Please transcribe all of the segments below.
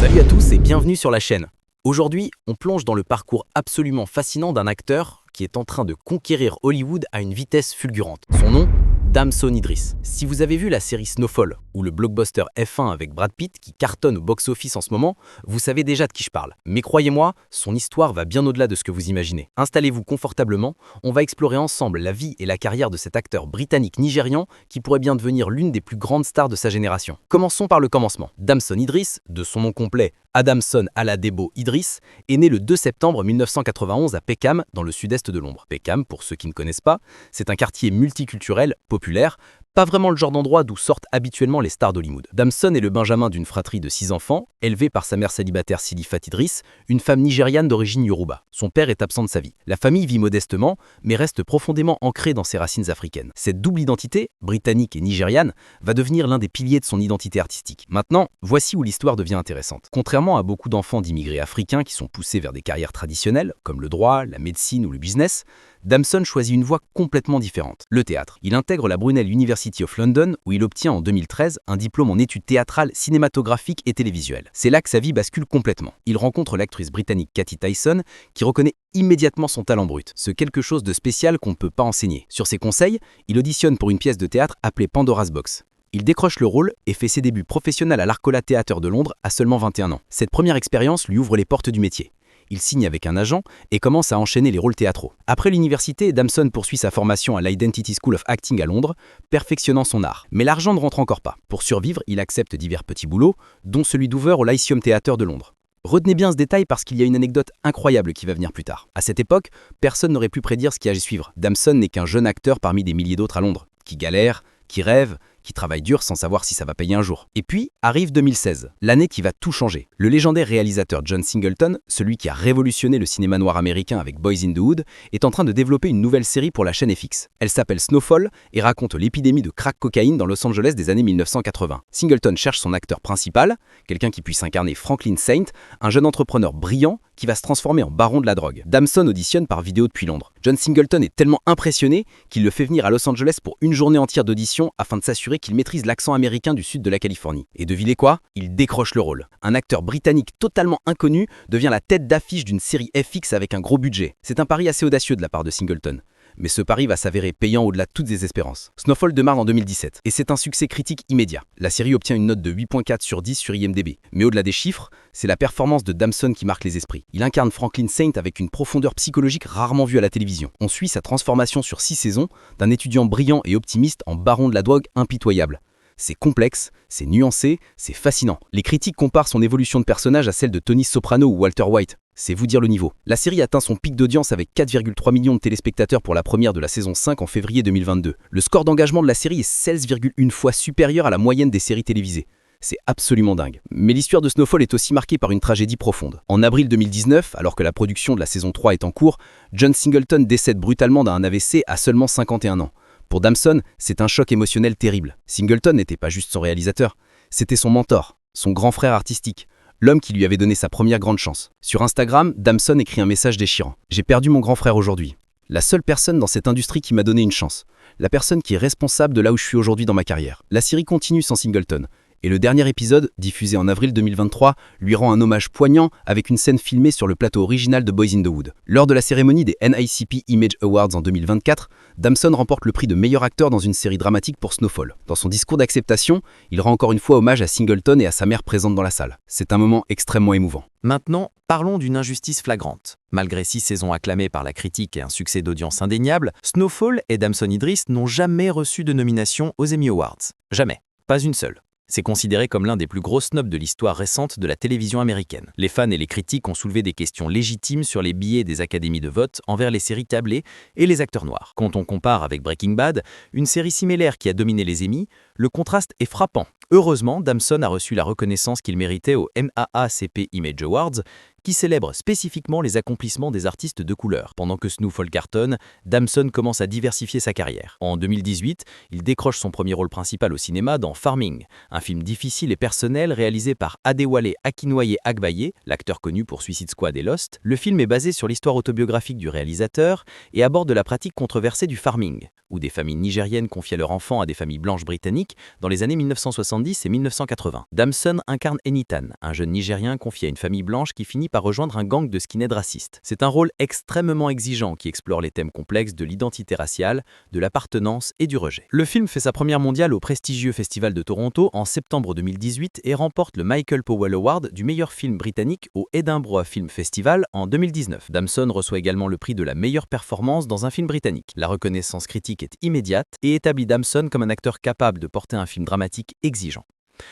Salut à tous et bienvenue sur la chaîne. Aujourd'hui, on plonge dans le parcours absolument fascinant d'un acteur qui est en train de conquérir Hollywood à une vitesse fulgurante. Son nom, Damson Idris. Si vous avez vu la série Snowfall ou le blockbuster F1 avec Brad Pitt qui cartonne au box-office en ce moment, vous savez déjà de qui je parle. Mais croyez-moi, son histoire va bien au-delà de ce que vous imaginez. Installez-vous confortablement, on va explorer ensemble la vie et la carrière de cet acteur britannique-nigérian qui pourrait bien devenir l'une des plus grandes stars de sa génération. Commençons par le commencement. Damson Idris, de son nom complet Adamson Aladebo Idris, est né le 2 septembre 1991 à Peckham, dans le sud-est de Londres. Peckham, pour ceux qui ne connaissent pas, c'est un quartier multiculturel, populaire, pas vraiment le genre d'endroit d'où sortent habituellement les stars d'Hollywood. Damson est le benjamin d'une fratrie de 6 enfants, élevé par sa mère célibataire Silifat Idris, une femme nigériane d'origine yoruba. Son père est absent de sa vie. La famille vit modestement, mais reste profondément ancrée dans ses racines africaines. Cette double identité, britannique et nigériane, va devenir l'un des piliers de son identité artistique. Maintenant, voici où l'histoire devient intéressante. Contrairement à beaucoup d'enfants d'immigrés africains qui sont poussés vers des carrières traditionnelles, comme le droit, la médecine ou le business, Damson choisit une voie complètement différente, le théâtre. Il intègre la Brunel University of London où il obtient en 2013 un diplôme en études théâtrales, cinématographiques et télévisuelles. C'est là que sa vie bascule complètement. Il rencontre l'actrice britannique Cathy Tyson qui reconnaît immédiatement son talent brut, ce quelque chose de spécial qu'on ne peut pas enseigner. Sur ses conseils, il auditionne pour une pièce de théâtre appelée Pandora's Box. Il décroche le rôle et fait ses débuts professionnels à l'Arcola Theatre de Londres à seulement 21 ans. Cette première expérience lui ouvre les portes du métier. Il signe avec un agent et commence à enchaîner les rôles théâtraux. Après l'université, Damson poursuit sa formation à l'Identity School of Acting à Londres, perfectionnant son art. Mais l'argent ne rentre encore pas. Pour survivre, il accepte divers petits boulots, dont celui d'over au Lyceum Theatre de Londres. Retenez bien ce détail parce qu'il y a une anecdote incroyable qui va venir plus tard. À cette époque, personne n'aurait pu prédire ce qui allait suivre. Damson n'est qu'un jeune acteur parmi des milliers d'autres à Londres, qui galère, qui rêve, qui travaille dur sans savoir si ça va payer un jour. Et puis arrive 2016, l'année qui va tout changer. Le légendaire réalisateur John Singleton, celui qui a révolutionné le cinéma noir américain avec Boys in the Hood, est en train de développer une nouvelle série pour la chaîne FX. Elle s'appelle Snowfall et raconte l'épidémie de crack cocaïne dans Los Angeles des années 1980. Singleton cherche son acteur principal, quelqu'un qui puisse incarner Franklin Saint, un jeune entrepreneur brillant qui va se transformer en baron de la drogue. Damson auditionne par vidéo depuis Londres. John Singleton est tellement impressionné qu'il le fait venir à Los Angeles pour une journée entière d'audition afin de s'assurer qu'il maîtrise l'accent américain du sud de la Californie. Et devinez quoi? Il décroche le rôle. Un acteur britannique totalement inconnu devient la tête d'affiche d'une série FX avec un gros budget. C'est un pari assez audacieux de la part de Singleton. Mais ce pari va s'avérer payant au-delà de toutes ses espérances. Snowfall démarre en 2017 et c'est un succès critique immédiat. La série obtient une note de 8.4 sur 10 sur IMDb. Mais au-delà des chiffres, c'est la performance de Damson qui marque les esprits. Il incarne Franklin Saint avec une profondeur psychologique rarement vue à la télévision. On suit sa transformation sur 6 saisons d'un étudiant brillant et optimiste en baron de la drogue impitoyable. C'est complexe, c'est nuancé, c'est fascinant. Les critiques comparent son évolution de personnage à celle de Tony Soprano ou Walter White. C'est vous dire le niveau. La série atteint son pic d'audience avec 4,3 millions de téléspectateurs pour la première de la saison 5 en février 2022. Le score d'engagement de la série est 16,1 fois supérieur à la moyenne des séries télévisées. C'est absolument dingue. Mais l'histoire de Snowfall est aussi marquée par une tragédie profonde. En avril 2019, alors que la production de la saison 3 est en cours, John Singleton décède brutalement d'un AVC à seulement 51 ans. Pour Damson, c'est un choc émotionnel terrible. Singleton n'était pas juste son réalisateur, c'était son mentor, son grand frère artistique, l'homme qui lui avait donné sa première grande chance. Sur Instagram, Damson écrit un message déchirant. « J'ai perdu mon grand frère aujourd'hui. La seule personne dans cette industrie qui m'a donné une chance. La personne qui est responsable de là où je suis aujourd'hui dans ma carrière. » La série continue sans Singleton. Et le dernier épisode, diffusé en avril 2023, lui rend un hommage poignant avec une scène filmée sur le plateau original de Boys in the Hood. Lors de la cérémonie des NAACP Image Awards en 2024, Damson remporte le prix de meilleur acteur dans une série dramatique pour Snowfall. Dans son discours d'acceptation, il rend encore une fois hommage à Singleton et à sa mère présente dans la salle. C'est un moment extrêmement émouvant. Maintenant, parlons d'une injustice flagrante. Malgré 6 saisons acclamées par la critique et un succès d'audience indéniable, Snowfall et Damson Idris n'ont jamais reçu de nomination aux Emmy Awards. Jamais. Pas une seule. C'est considéré comme l'un des plus gros snobs de l'histoire récente de la télévision américaine. Les fans et les critiques ont soulevé des questions légitimes sur les billets des académies de vote envers les séries câblées et les acteurs noirs. Quand on compare avec Breaking Bad, une série similaire qui a dominé les Emmy, le contraste est frappant. Heureusement, Damson a reçu la reconnaissance qu'il méritait aux NAACP Image Awards, qui célèbre spécifiquement les accomplissements des artistes de couleur. Pendant que Snowfall cartonne, Damson commence à diversifier sa carrière. En 2018, il décroche son premier rôle principal au cinéma dans Farming, un film difficile et personnel réalisé par Adewale Akinwuye-Agbaye, l'acteur connu pour Suicide Squad et Lost. Le film est basé sur l'histoire autobiographique du réalisateur et aborde la pratique controversée du farming, où des familles nigériennes confiaient leurs enfants à des familles blanches britanniques dans les années 1970 et 1980. Damson incarne Enitan, un jeune Nigérien confié à une famille blanche qui finit par rejoindre un gang de skinheads racistes. C'est un rôle extrêmement exigeant qui explore les thèmes complexes de l'identité raciale, de l'appartenance et du rejet. Le film fait sa première mondiale au prestigieux Festival de Toronto en septembre 2018 et remporte le Michael Powell Award du meilleur film britannique au Edinburgh Film Festival en 2019. Damson reçoit également le prix de la meilleure performance dans un film britannique. La reconnaissance critique est immédiate et établit Damson comme un acteur capable de porter un film dramatique exigeant.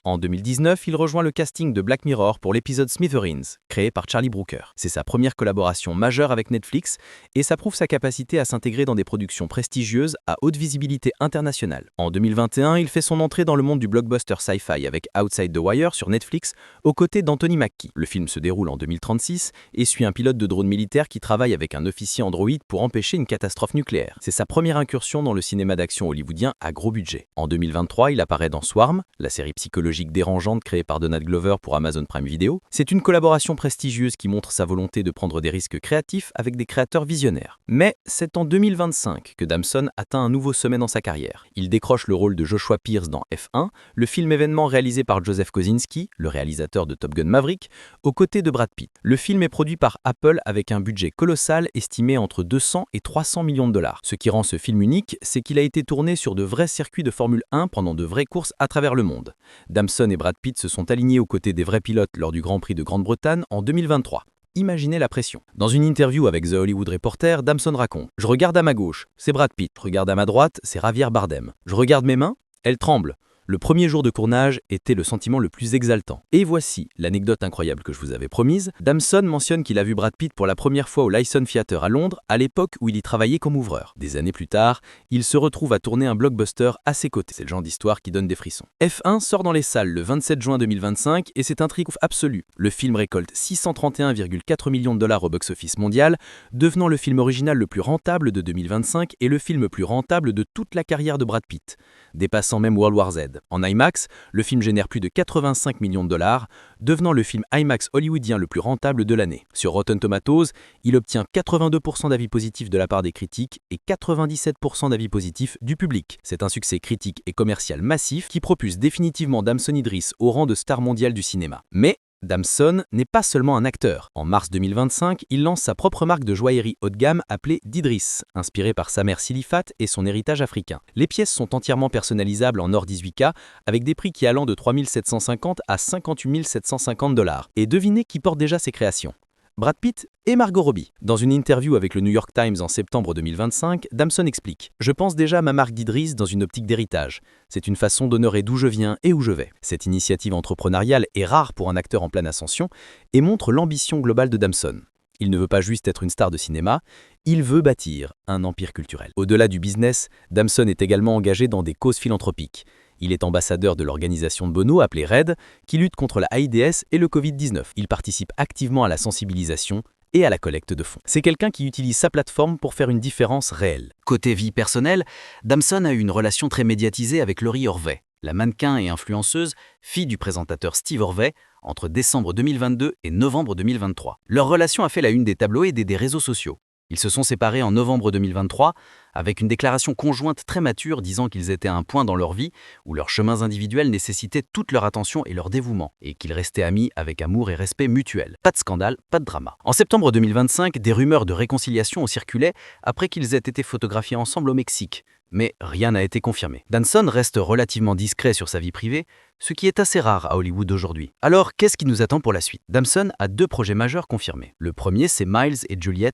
En 2019, il rejoint le casting de Black Mirror pour l'épisode Smithereens, créé par Charlie Brooker. C'est sa première collaboration majeure avec Netflix et ça prouve sa capacité à s'intégrer dans des productions prestigieuses à haute visibilité internationale. En 2021, il fait son entrée dans le monde du blockbuster sci-fi avec Outside the Wire sur Netflix, aux côtés d'Anthony Mackie. Le film se déroule en 2036 et suit un pilote de drone militaire qui travaille avec un officier androïde pour empêcher une catastrophe nucléaire. C'est sa première incursion dans le cinéma d'action hollywoodien à gros budget. En 2023, il apparaît dans Swarm, la série psychologique dérangeante créée par Donald Glover pour Amazon Prime Video. C'est une collaboration prestigieuse qui montre sa volonté de prendre des risques créatifs avec des créateurs visionnaires. Mais c'est en 2025 que Damson atteint un nouveau sommet dans sa carrière. Il décroche le rôle de Joshua Pierce dans F1, le film événement réalisé par Joseph Kosinski, le réalisateur de Top Gun Maverick, aux côtés de Brad Pitt. Le film est produit par Apple avec un budget colossal estimé entre 200 et 300 millions de dollars. Ce qui rend ce film unique, c'est qu'il a été tourné sur de vrais circuits de Formule 1 pendant de vraies courses à travers le monde. Damson et Brad Pitt se sont alignés aux côtés des vrais pilotes lors du Grand Prix de Grande-Bretagne en 2023. Imaginez la pression. Dans une interview avec The Hollywood Reporter, Damson raconte « Je regarde à ma gauche, c'est Brad Pitt. Je regarde à ma droite, c'est Javier Bardem. Je regarde mes mains, elles tremblent. Le premier jour de tournage était le sentiment le plus exaltant. Et voici l'anecdote incroyable que je vous avais promise. Damson mentionne qu'il a vu Brad Pitt pour la première fois au Lyceum Theatre à Londres, à l'époque où il y travaillait comme ouvreur. Des années plus tard, il se retrouve à tourner un blockbuster à ses côtés. C'est le genre d'histoire qui donne des frissons. F1 sort dans les salles le 27 juin 2025 et c'est un triomphe absolu. Le film récolte 631,4 millions de dollars au box-office mondial, devenant le film original le plus rentable de 2025 et le film plus rentable de toute la carrière de Brad Pitt, dépassant même World War Z. En IMAX, le film génère plus de 85 millions de dollars, devenant le film IMAX hollywoodien le plus rentable de l'année. Sur Rotten Tomatoes, il obtient 82% d'avis positifs de la part des critiques et 97% d'avis positifs du public. C'est un succès critique et commercial massif qui propulse définitivement Damson Idris au rang de star mondiale du cinéma. Mais Damson n'est pas seulement un acteur. En mars 2025, il lance sa propre marque de joaillerie haut de gamme appelée d'Idris, inspirée par sa mère Silifat et son héritage africain. Les pièces sont entièrement personnalisables en or 18K, avec des prix qui allant de 3 750 à 58 750 $. Et devinez qui porte déjà ces créations. Brad Pitt et Margot Robbie. Dans une interview avec le New York Times en septembre 2025, Damson explique « Je pense déjà à ma marque d'Idris dans une optique d'héritage. C'est une façon d'honorer d'où je viens et où je vais. » Cette initiative entrepreneuriale est rare pour un acteur en pleine ascension et montre l'ambition globale de Damson. Il ne veut pas juste être une star de cinéma, il veut bâtir un empire culturel. Au-delà du business, Damson est également engagé dans des causes philanthropiques. Il est ambassadeur de l'organisation de Bono appelée RED, qui lutte contre la AIDS et le Covid-19. Il participe activement à la sensibilisation et à la collecte de fonds. C'est quelqu'un qui utilise sa plateforme pour faire une différence réelle. Côté vie personnelle, Damson a eu une relation très médiatisée avec Laurie Horvey, la mannequin et influenceuse, fille du présentateur Steve Horvey, entre décembre 2022 et novembre 2023. Leur relation a fait la une des tabloïds et des réseaux sociaux. Ils se sont séparés en novembre 2023 avec une déclaration conjointe très mature disant qu'ils étaient à un point dans leur vie où leurs chemins individuels nécessitaient toute leur attention et leur dévouement et qu'ils restaient amis avec amour et respect mutuel. Pas de scandale, pas de drama. En septembre 2025, des rumeurs de réconciliation ont circulé après qu'ils aient été photographiés ensemble au Mexique. Mais rien n'a été confirmé. Damson reste relativement discret sur sa vie privée, ce qui est assez rare à Hollywood aujourd'hui. Alors, qu'est-ce qui nous attend pour la suite? Damson a 2 projets majeurs confirmés. Le premier, c'est Miles et Juliet,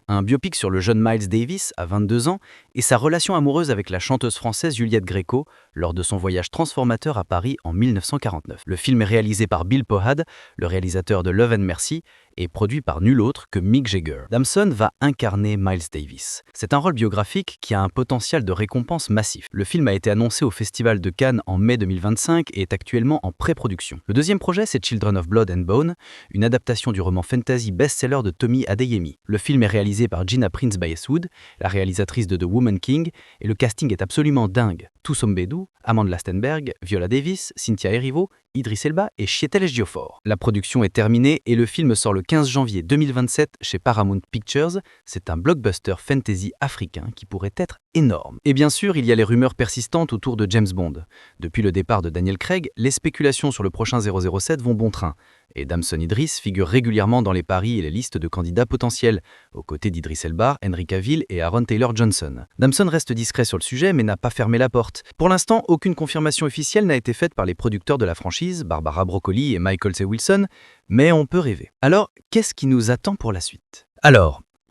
un biopic sur le jeune Miles Davis, à 22 ans, et sa relation amoureuse avec la chanteuse française Juliette Gréco lors de son voyage transformateur à Paris en 1949. Le film est réalisé par Bill Pohlad, le réalisateur de Love and Mercy, et produit par nul autre que Mick Jagger. Damson va incarner Miles Davis. C'est un rôle biographique qui a un potentiel de récompense massif. Le film a été annoncé au Festival de Cannes en mai 2025 et est actuellement en pré-production. Le deuxième projet, c'est Children of Blood and Bone, une adaptation du roman fantasy best-seller de Tommy Adeyemi. Le film est réalisé par Gina Prince Bythewood, la réalisatrice de The Woman King, et le casting est absolument dingue. Toussaint Bédou, Amanda Lastenberg, Viola Davis, Cynthia Erivo, Idris Elba et Chiwetel Ejiofor. La production est terminée et le film sort le 15 janvier 2027 chez Paramount Pictures. C'est un blockbuster fantasy africain qui pourrait être énorme. Et bien sûr, il y a les rumeurs persistantes autour de James Bond. Depuis le départ de Daniel Craig, les spéculations sur le prochain 007 vont bon train. Et Damson Idris figure régulièrement dans les paris et les listes de candidats potentiels, aux côtés d'Idris Elba, Henry Cavill et Aaron Taylor-Johnson. Damson reste discret sur le sujet mais n'a pas fermé la porte. Pour l'instant, aucune confirmation officielle n'a été faite par les producteurs de la franchise, Barbara Broccoli et Michael C. Wilson, mais on peut rêver. Alors, qu'est-ce qui nous attend pour la suite ?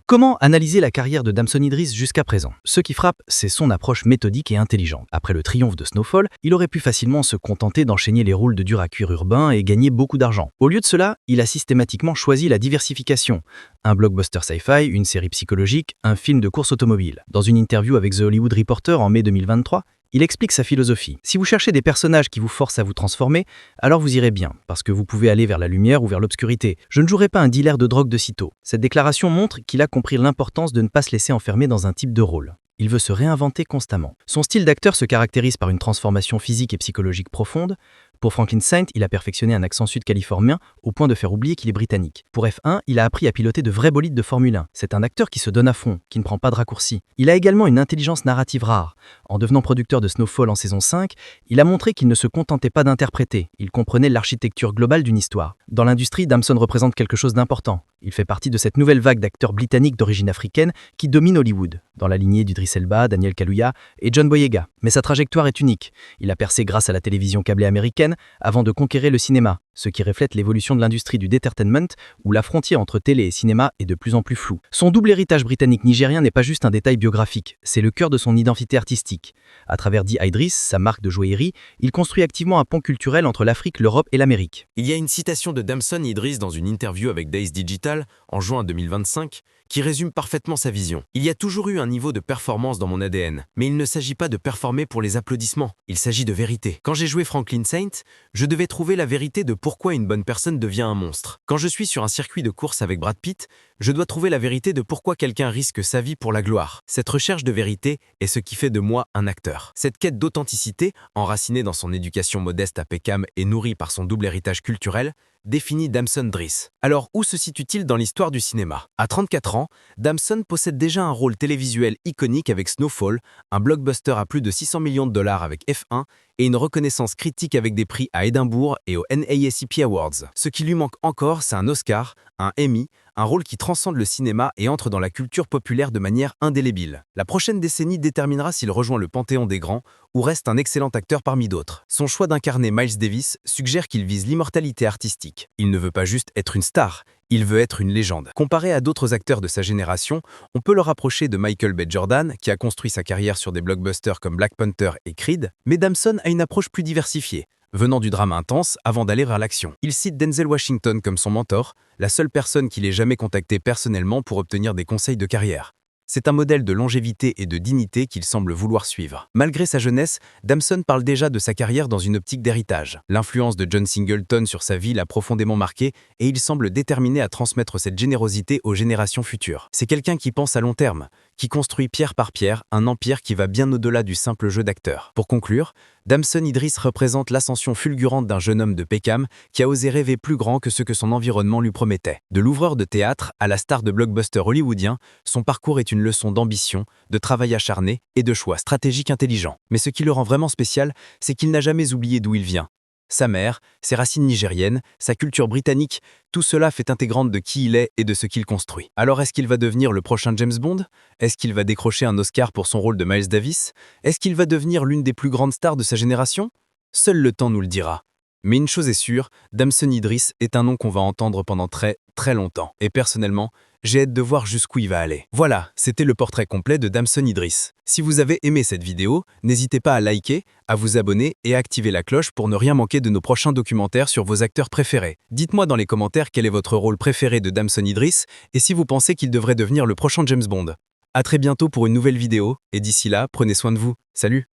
Comment analyser la carrière de Damson Idris jusqu'à présent ? Ce qui frappe, c'est son approche méthodique et intelligente. Après le triomphe de Snowfall, il aurait pu facilement se contenter d'enchaîner les rôles de dur à cuire urbain et gagner beaucoup d'argent. Au lieu de cela, il a systématiquement choisi la diversification. Un blockbuster sci-fi, une série psychologique, un film de course automobile. Dans une interview avec The Hollywood Reporter en mai 2023, il explique sa philosophie. Si vous cherchez des personnages qui vous forcent à vous transformer, alors vous irez bien, parce que vous pouvez aller vers la lumière ou vers l'obscurité. Je ne jouerai pas un dealer de drogue de sitôt. Cette déclaration montre qu'il a compris l'importance de ne pas se laisser enfermer dans un type de rôle. Il veut se réinventer constamment. Son style d'acteur se caractérise par une transformation physique et psychologique profonde. Pour Franklin Saint, il a perfectionné un accent sud-californien au point de faire oublier qu'il est britannique. Pour F1, il a appris à piloter de vrais bolides de Formule 1. C'est un acteur qui se donne à fond, qui ne prend pas de raccourcis. Il a également une intelligence narrative rare. En devenant producteur de Snowfall en saison 5, il a montré qu'il ne se contentait pas d'interpréter, il comprenait l'architecture globale d'une histoire. Dans l'industrie, Damson représente quelque chose d'important. Il fait partie de cette nouvelle vague d'acteurs britanniques d'origine africaine qui domine Hollywood, dans la lignée d'Idris Elba, Daniel Kaluuya et John Boyega. Mais sa trajectoire est unique. Il a percé grâce à la télévision câblée américaine avant de conquérir le cinéma, ce qui reflète l'évolution de l'industrie du entertainment où la frontière entre télé et cinéma est de plus en plus floue. Son double héritage britannique-nigérien n'est pas juste un détail biographique, c'est le cœur de son identité artistique. À travers The Idris, sa marque de joaillerie, il construit activement un pont culturel entre l'Afrique, l'Europe et l'Amérique. Il y a une citation de Damson Idris dans une interview avec Days Digital en juin 2025 qui résume parfaitement sa vision. Il y a toujours eu un niveau de performance dans mon ADN, mais il ne s'agit pas de performer pour les applaudissements, il s'agit de vérité. Quand j'ai joué Franklin Saint, je devais trouver la vérité de pourquoi une bonne personne devient un monstre. Quand je suis sur un circuit de course avec Brad Pitt, je dois trouver la vérité de pourquoi quelqu'un risque sa vie pour la gloire. Cette recherche de vérité est ce qui fait de moi un acteur. Cette quête d'authenticité, enracinée dans son éducation modeste à Peckham et nourrie par son double héritage culturel, définit Damson Idris. Alors, où se situe-t-il dans l'histoire du cinéma ? À 34 ans, Damson possède déjà un rôle télévisuel iconique avec Snowfall, un blockbuster à plus de 600 millions de dollars avec F1 et une reconnaissance critique avec des prix à Édimbourg et aux NAACP Awards. Ce qui lui manque encore, c'est un Oscar, un Emmy, un rôle qui transcende le cinéma et entre dans la culture populaire de manière indélébile. La prochaine décennie déterminera s'il rejoint le panthéon des grands ou reste un excellent acteur parmi d'autres. Son choix d'incarner Miles Davis suggère qu'il vise l'immortalité artistique. Il ne veut pas juste être une star, il veut être une légende. Comparé à d'autres acteurs de sa génération, on peut le rapprocher de Michael B. Jordan, qui a construit sa carrière sur des blockbusters comme Black Panther et Creed, mais Damson a une approche plus diversifiée, venant du drame intense avant d'aller vers l'action. Il cite Denzel Washington comme son mentor, la seule personne qu'il ait jamais contactée personnellement pour obtenir des conseils de carrière. C'est un modèle de longévité et de dignité qu'il semble vouloir suivre. Malgré sa jeunesse, Damson parle déjà de sa carrière dans une optique d'héritage. L'influence de John Singleton sur sa vie l'a profondément marqué et il semble déterminé à transmettre cette générosité aux générations futures. C'est quelqu'un qui pense à long terme, qui construit pierre par pierre un empire qui va bien au-delà du simple jeu d'acteur. Pour conclure, Damson Idris représente l'ascension fulgurante d'un jeune homme de Peckham qui a osé rêver plus grand que ce que son environnement lui promettait. De l'ouvreur de théâtre à la star de blockbuster hollywoodien, son parcours est une leçon d'ambition, de travail acharné et de choix stratégiques intelligents. Mais ce qui le rend vraiment spécial, c'est qu'il n'a jamais oublié d'où il vient. Sa mère, ses racines nigériennes, sa culture britannique, tout cela fait intégrante de qui il est et de ce qu'il construit. Alors est-ce qu'il va devenir le prochain James Bond ? Est-ce qu'il va décrocher un Oscar pour son rôle de Miles Davis ? Est-ce qu'il va devenir l'une des plus grandes stars de sa génération ? Seul le temps nous le dira. Mais une chose est sûre, Damson Idris est un nom qu'on va entendre pendant très longtemps. Et personnellement, j'ai hâte de voir jusqu'où il va aller. Voilà, c'était le portrait complet de Damson Idris. Si vous avez aimé cette vidéo, n'hésitez pas à liker, à vous abonner et à activer la cloche pour ne rien manquer de nos prochains documentaires sur vos acteurs préférés. Dites-moi dans les commentaires quel est votre rôle préféré de Damson Idris et si vous pensez qu'il devrait devenir le prochain James Bond. À très bientôt pour une nouvelle vidéo et d'ici là, prenez soin de vous. Salut!